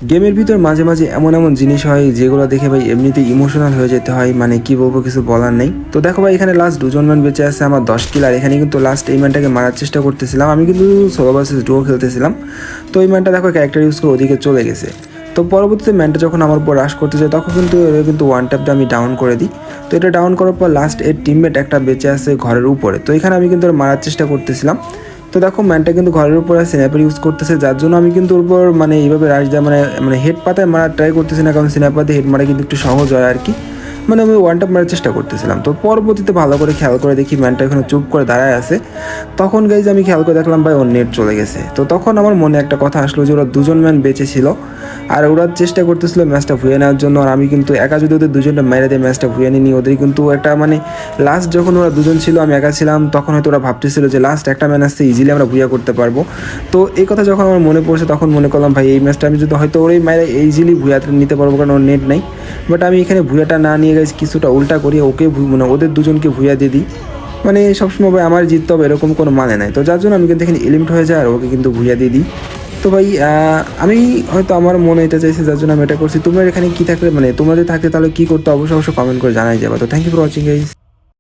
গেমের ভিতর মাঝে মাঝে এমন এমন জিনিস হয় যেগুলো দেখে ভাই এমনিতেই ইমোশনাল হয়ে যেতে হয়, মানে কি বলবো কিছু বলার নেই। তো দেখো ভাই এখানে লাস্ট দুজন ম্যান বেঁচে আছে, আমার 10 কিল। আর এখানে কিন্তু লাস্ট এই ম্যানটাকে মারার চেষ্টা করতেছিলাম, আমি কিন্তু সোলো ভার্সেস ডুও খেলতেছিলাম। তো এই ম্যানটা দেখো ক্যারেক্টার ইউজ করে ওদিকে চলে গেছে। তো পরবর্তীতে ম্যানটা যখন আমার উপর রাশ করতে যায় তখন কিন্তু ওয়ান ট্যাপটা আমি ডাউন করে দিই। তো এটা ডাউন করার পর লাস্ট এর টিমমেট একটা বেঁচে আছে ঘরের উপরে। তো এখানে আমি কিন্তু ওর মারার চেষ্টা করতেছিলাম। তো দেখো ম্যানটা কিন্তু ঘরের উপরে স্ন্যাপার ইউজ করতেছে, যার জন্য আমি কিন্তু ওর উপর মানে এইভাবে রাশ দেওয়া মানে মানে হেড পাতায় মারার ট্রাই করতেছি না, কারণ স্ন্যাপার দিয়ে হেড মারা কিন্তু একটু সহজ হয় আর কি। মানে আমি ওয়ান ট্যাপ মারার চেষ্টা করতেছিলাম। তো পরবর্তীতে ভালো করে খেয়াল করে দেখি ম্যানটা এখানে চুপ করে দাঁড়ায় আছে। তখন গাইজ আমি খেয়াল করে দেখলাম ভাই ওর নেট চলে গেছে। তো তখন আমার মনে একটা কথা আসলো যে ওরা দুজন ম্যান বেঁচে ছিল আর ওরা চেষ্টা করতেছিল ম্যাচটা ভুয়ে নেওয়ার জন্য। আর আমি কিন্তু একা যদি ওদের দুজনটা মেরে দিয়ে ম্যাচটা ভুয়ে নিই, ওদের কিন্তু একটা মানে লাস্ট যখন ওরা দুজন ছিল আমি একা ছিলাম, তখন হয়তো ওরা ভাবতেছিল যে লাস্ট একটা ম্যান আসছে ইজিলি আমরা ভুয়া করতে পারবো। তো এই কথা যখন আমার মনে পড়ছে তখন মনে করলাম ভাই এই ম্যাচটা আমি যদি হয়তো ওরই মেরে ইজিলি ভুয়াতে নিতে পারবো, কারণ ওর নেট নাই। বাট আমি এখানে ভুয়াটা না নিয়ে গেছি, কিছুটা উল্টা করি ওকে মানে ওদের দুজনকে ভুয়া দিয়ে দিই। মানে সবসময় ভাই আমার জিততে হবে এরকম কোনো মানে নাই। তো যার জন্য আমি কিন্তু এখানে এলিমিট হয়ে যায় আর ওকে কিন্তু ভুয়া দিয়ে দিই। তো ভাই আমি হয়তো আমার মনে এটা চাইছে যার জন্য আমি এটা করছি। তোমরা এখানে কী থাকলে মানে তোমরা যদি থাকতে তাহলে কী করতে অবশ্যই অবশ্যই কমেন্ট করে জানাই যাবে। তো thank you for watching guys.